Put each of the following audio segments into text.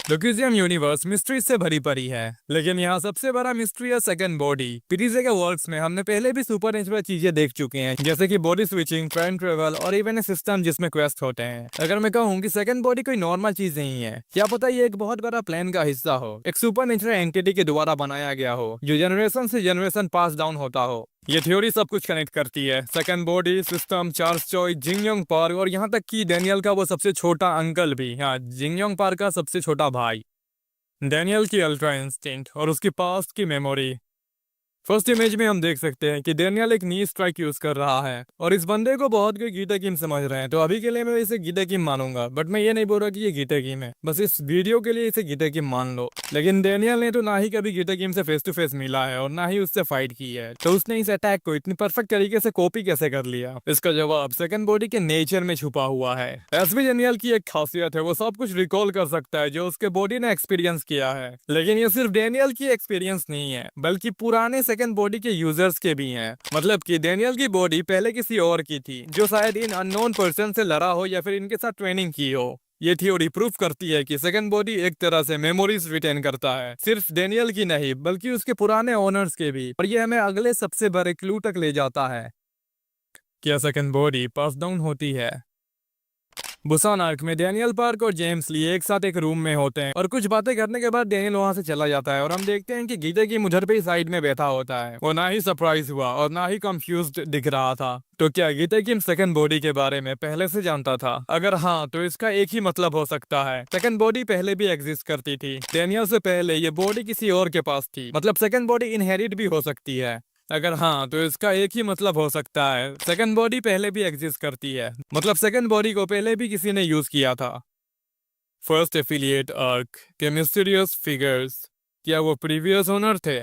लुकेजियम universe mystery से भरी पड़ी है, लेकिन यहाँ सबसे बड़ा मिस्ट्री है सेकंड बॉडी। पीटीजे के वर्क्स में हमने पहले भी सुपर नेचुरल चीजें देख चुके हैं, जैसे कि बॉडी स्विचिंग, टाइम ट्रेवल और इवन सिस्टम जिसमें क्वेस्ट होते हैं। अगर मैं कहूँ कि सेकंड बॉडी कोई नॉर्मल चीज नहीं है, क्या पता ये एक बहुत बड़ा प्लान का हिस्सा हो, एक सुपर नेचुरल एंटिटी के द्वारा बनाया गया हो, जो जनरेशन से जनरेशन पास डाउन होता हो। ये थ्योरी सब कुछ कनेक्ट करती है, second body, system, Charles चॉय, जिंगयोंग park और यहाँ तक कि डैनियल का वो सबसे छोटा अंकल भी, हाँ, जिंगयोंग पार्क का सबसे छोटा भाई। डैनियल की अल्ट्रा इंस्टिंक्ट और उसकी पास्ट की मेमोरी। फर्स्ट इमेज में हम देख सकते हैं कि डैनियल एक नी स्ट्राइक यूज कर रहा है और इस बंदे को बहुत कोई गीता किम समझ रहे हैं, तो अभी के लिए मैं इसे गीता किम मानूंगा, बट मैं ये नहीं बोल रहा कि ये गीता किम है, बस इस वीडियो के लिए इसे गीता किम मान लो। लेकिन डैनियल ने तो ना ही कभी गीता किम से फेस टू फेस मिला है और ना ही उससे फाइट की है, तो उसने इस अटैक को इतनी परफेक्ट तरीके से कॉपी कैसे कर लिया? इसका जवाब सेकंड बॉडी के नेचर में छुपा हुआ है। एसबी डैनियल की एक खासियत है, वो सब कुछ रिकॉल कर सकता है जो उसके बॉडी ने एक्सपीरियंस किया है। लेकिन ये सिर्फ डैनियल की एक्सपीरियंस नहीं है, बल्कि पुराने सेकंड बॉडी के यूजर्स के भी हैं। मतलब कि डैनियल की बॉडी पहले किसी और की थी, जो शायद इन अननोन पर्सन से लड़ा हो या फिर इनके साथ ट्रेनिंग की हो। ये थ्योरी प्रूफ करती है कि सेकंड बॉडी एक तरह से मेमोरीज रिटेन करता है, सिर्फ डैनियल की नहीं बल्कि उसके पुराने ओनर्स के भी। और ये हमें अगले सबसे बड़े क्लू तक ले जाता है, क्या सेकंड बॉडी पास डाउन होती है? बुसान आर्क में डैनियल पार्क और जेम्स ली एक साथ एक रूम में होते हैं और कुछ बातें करने के बाद डैनियल वहां से चला जाता है और हम देखते हैं कि गीता की उधर पे साइड में बैठा होता है। वो ना ही सरप्राइज हुआ और ना ही कंफ्यूज्ड दिख रहा था। तो क्या गीता की सेकंड बॉडी के बारे में पहले से जानता था? अगर हाँ, तो इसका एक ही मतलब हो सकता है, सेकंड बॉडी पहले भी एग्जिस्ट करती थी। डैनियल से पहले ये बॉडी किसी और के पास थी, मतलब सेकंड बॉडी इनहेरिट भी हो सकती है। अगर हाँ, तो इसका एक ही मतलब हो सकता है, सेकंड बॉडी पहले भी एग्जिस्ट करती है, मतलब सेकंड बॉडी को पहले भी किसी ने यूज किया था। फर्स्ट एफिलिएट आर्क के मिस्टीरियस फिगर्स, क्या वो प्रीवियस ओनर थे?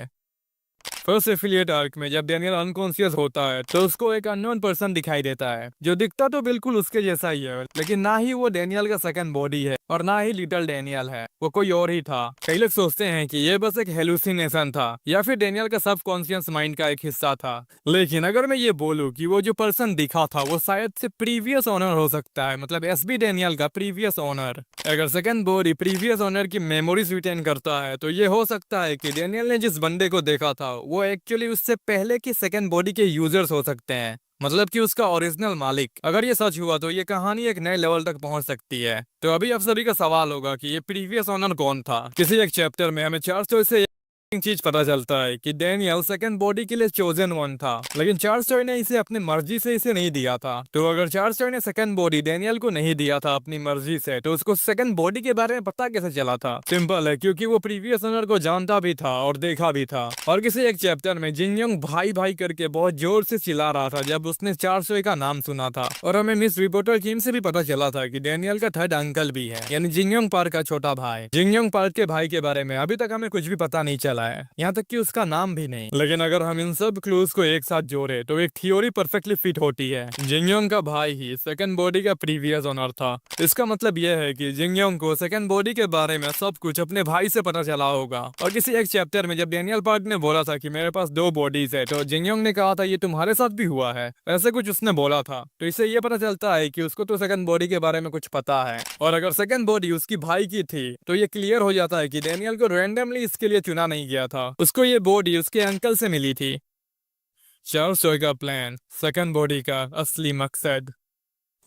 फर्स्ट एफिलिएट आर्क में जब डैनियल अनकॉन्शियस होता है तो उसको एक अननोन पर्सन दिखाई देता है, जो दिखता तो बिल्कुल उसके जैसा ही है, लेकिन ना ही वो डैनियल का सेकंड बॉडी है और ना ही लिटिल डैनियल है, वो कोई और ही था। कई लोग सोचते हैं कि ये बस एक हेलुसिनेशन था या फिर डैनियल का सब कॉन्शियस माइंड का एक हिस्सा था। लेकिन अगर मैं ये बोलूँ कि वो जो पर्सन दिखा था वो शायद से प्रीवियस ओनर हो सकता है, मतलब एसबी डैनियल का प्रीवियस ओनर। अगर सेकंड बॉडी प्रीवियस ओनर की मेमोरीज रिटेन करता है तो ये हो सकता है कि डैनियल ने जिस बंदे को देखा था वो एक्चुअली उससे पहले की सेकंड बॉडी के यूजर्स हो सकते हैं, मतलब कि उसका ओरिजिनल मालिक। अगर ये सच हुआ तो ये कहानी एक नए लेवल तक पहुंच सकती है। तो अभी आप सभी का सवाल होगा कि ये प्रीवियस ओनर कौन था? किसी एक चैप्टर में हमें चार्ल्स चॉय से चीज पता चलता है कि डैनियल सेकंड बॉडी के लिए चोजन वन था, लेकिन चार्ल्स चॉय ने इसे अपनी मर्जी से इसे नहीं दिया था। तो अगर चार्ल्स चॉय ने सेकंड बॉडी डैनियल को नहीं दिया था अपनी मर्जी से, तो उसको सेकंड बॉडी के बारे में पता कैसे चला था? सिंपल है, क्योंकि वो प्रीवियस ओनर को जानता भी था और देखा भी था। और किसी एक चैप्टर में जिंगयोंग भाई भाई करके बहुत जोर से चिल्ला रहा था जब उसने चार्ल्स चॉय का नाम सुना था। और हमें मिस रिपोर्टर किम से भी पता चला था कि डैनियल का थर्ड अंकल भी है, यानी जिंगयोंग पार्क का छोटा भाई। जिंगयोंग पार्क के भाई के बारे में अभी तक हमें कुछ भी पता नहीं चला है, यहाँ तक कि उसका नाम भी नहीं। लेकिन अगर हम इन सब क्लूज को एक साथ जोड़े तो एक थ्योरी परफेक्टली फिट होती है, जिंगयोंग का भाई ही सेकंड बॉडी का प्रीवियस ओनर था। इसका मतलब यह है कि जिंगयोंग को सेकंड बॉडी के बारे में सब कुछ अपने भाई से पता चला होगा। और किसी एक चैप्टर में जब डैनियल पार्क ने बोला था कि मेरे पास दो बॉडीज है, तो जिंगयोंग ने कहा था ये तुम्हारे साथ भी हुआ है, ऐसे कुछ उसने बोला था। तो इससे ये पता चलता है कि उसको तो सेकंड बॉडी के बारे में कुछ पता है। और अगर सेकंड बॉडी उसकी भाई की थी तो ये क्लियर हो जाता है कि डैनियल को रैंडमली इसके लिए चुना नहीं गया था, उसको ये बॉडी उसके अंकल से मिली थी। चार्ल्स चॉय का प्लान, सेकंड बॉडी का असली मकसद।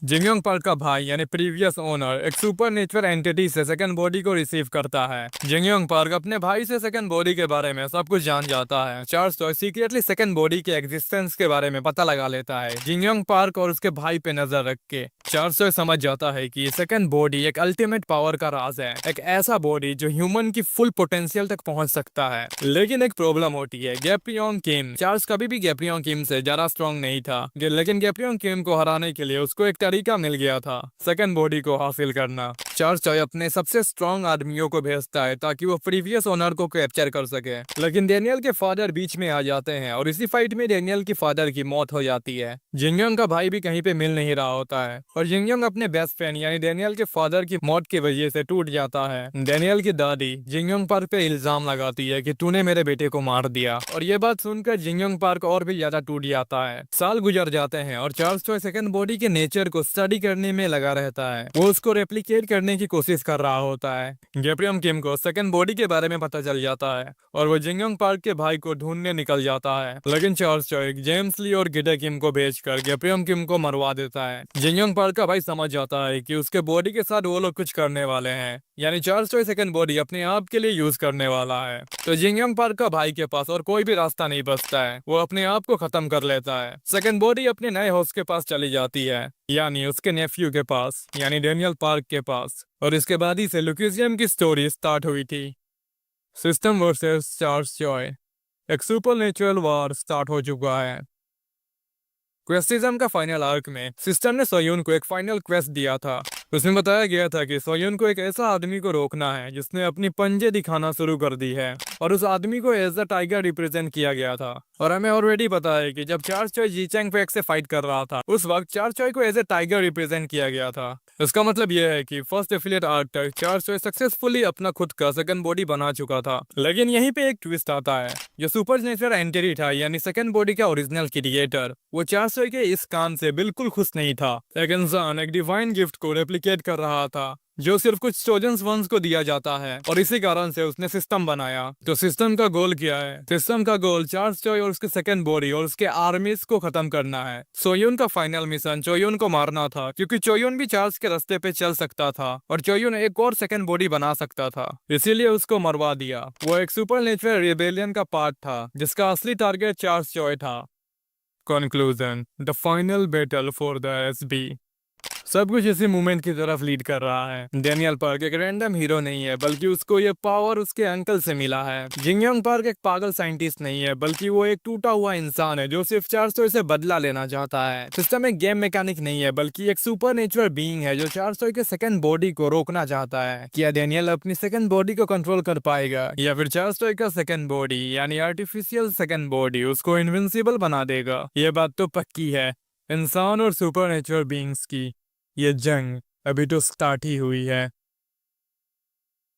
जिंगयोंग पार्क का भाई यानी प्रीवियस ओनर एक सुपर नेचुरल एंटिटी से सेकंड बॉडी को रिसीव करता है। जिंगयोंग पार्क अपने भाई से सेकंड बॉडी के बारे में सब कुछ जान जाता है। चार्ल्स चॉय सीक्रेटली सेकंड बॉडी के एग्जिस्टेंस के बारे में पता लगा लेता है, जिंगयोंग पार्क और उसके भाई पे नजर रख के। चार्ल्स चॉय समझ जाता है कि सेकंड बॉडी एक अल्टीमेट पावर का राज है, एक ऐसा बॉडी जो ह्यूमन की फुल पोटेंशियल तक पहुंच सकता है। लेकिन एक प्रॉब्लम होती है, गैप्रियन किम। चार्ल्स कभी भी गैप्रियन किम से ज्यादा स्ट्रॉन्ग नहीं था, लेकिन गैप्रियन किम को हराने के लिए उसको एक तरीका मिल गया था, सेकंड बॉडी को हासिल करना। चार्ल्स चॉय अपने सबसे स्ट्रॉन्ग आदमियों को भेजता है ताकि वो प्रीवियस ओनर को कैप्चर कर सके। लेकिन डैनियल के फादर बीच में आ जाते हैं और इसी फाइट में डैनियल की फादर की मौत हो जाती है। जिंगयोंग का भाई भी कहीं पे मिल नहीं रहा होता है और जिंगयोंग अपने बेस्ट फ्रेंड यानी डैनियल के फादर की मौत की वजह से टूट जाता है। डैनियल की दादी जिंगयोंग पार्क पे इल्जाम लगाती है कि तूने मेरे बेटे को मार दिया, और ये बात सुनकर जिंगयोंग पार्क और भी ज्यादा टूट जाता है। साल गुजर जाते हैं और चार्ल्स चॉय सेकंड बॉडी के नेचर को स्टडी करने में लगा रहता है। वो उसको रेप्लिकेट करने करने की कोशिश कर रहा होता है। गैब्रियम किम को सेकंड बॉडी के बारे में पता चल जाता है और वो जिंगयोंग पार्क के भाई को ढूंढने निकल जाता है, लेकिन चार्ल्स चोई जेम्स ली और गिडे किम को भेजकर गैब्रियम किम को मरवा देता है। जिंगयोंग पार्क का भाई समझ जाता है कि उसके बॉडी के साथ वो लोग कुछ करने वाले हैं, यानी चार्ल्स चोई सेकंड बॉडी अपने आप के लिए यूज करने वाला है। तो जिंगयोंग पार्क का भाई के पास और कोई भी रास्ता नहीं बचता है, वो अपने आप को खत्म कर लेता है। सेकंड बॉडी अपने नए होस्ट के पास चली जाती है, यानी उसके नेफ्यू के पास, यानी डेनियल पार्क के पास। और इसके बाद ही से लुकेजियम की स्टोरी स्टार्ट हुई थी। सिस्टम वर्सेस चार्ल्स चोई, एक सुपरनेचुरल वॉर स्टार्ट हो चुका है। क्वेस्टिज्म का फाइनल आर्क में सिस्टम ने सोयून को एक फाइनल क्वेस्ट दिया था। उसमें बताया गया था कि सोयून को एक ऐसा आदमी को रोकना है जिसने अपनी पंजे दिखाना शुरू कर दी है, और उस आदमी को एज अ टाइगर रिप्रेजेंट किया गया था। और हमें ऑलरेडी पता है कि जब चार्ल्स चोई जीचैंग फेक से फाइट कर रहा था, उस वक्त चार्ल्स चोई को एज अ टाइगर रिप्रेजेंट किया गया था। इसका मतलब यह है कि फर्स्ट एफिलिएट आर्क तक चार्ल्स चोई सक्सेसफुली अपना खुद का सेकंड बॉडी बना चुका था। लेकिन यहीं पे एक ट्विस्ट आता है। जो सुपरनेचुरल एंटिटी था, यानी सेकंड बॉडी का ओरिजिनल क्रिएटर, वो चार्ल्स चोई के इस काम से बिल्कुल खुश नहीं था। एक इंसान एक डिवाइन गिफ्ट को रेप्लिकेट कर रहा था जो सिर्फ कुछ चोजन वंस को दिया जाता है, और इसी कारण से उसने सिस्टम बनाया। तो सिस्टम का गोल क्या है? सिस्टम का गोल चार्ल्स चोई और उसके सेकंड बॉडी और उसके आर्मीज को खत्म करना है। सोयून का फाइनल मिशन चोयून को मारना था, क्योंकि चोयून भी चार्ल्स के रास्ते पे चल सकता था और चोयून एक और सेकंड बॉडी बना सकता था, इसीलिए उसको मरवा दिया। वो एक सुपरनेचुरल रिबेलियन का पार्ट था जिसका असली टारगेट चार्ल्स चोई था। Conclusion, the final battle for the SB. सब कुछ इसी मूवमेंट की तरफ लीड कर रहा है। डेनियल पार्क एक रैंडम हीरो नहीं है, बल्कि उसको ये पावर उसके अंकल से मिला है। जिंगयोंग पार्क एक पागल साइंटिस्ट नहीं है, बल्कि वो एक टूटा हुआ इंसान है जो सिर्फ 400 से बदला लेना चाहता है। सिस्टम एक गेम मैकेनिक नहीं है, बल्कि एक सुपर नेचुरल बीइंग है जो 400 के सेकंड बॉडी को रोकना चाहता है। क्या डेनियल अपनी सेकंड बॉडी को कंट्रोल कर पाएगा, या फिर 400 का सेकंड बॉडी यानी आर्टिफिशियल सेकंड बॉडी उसको इनविंसिबल बना देगा? ये बात तो पक्की है। इंसान और सुपर नेचुरल बीइंग्स की ये जंग अभी तो स्टार्ट ही हुई है।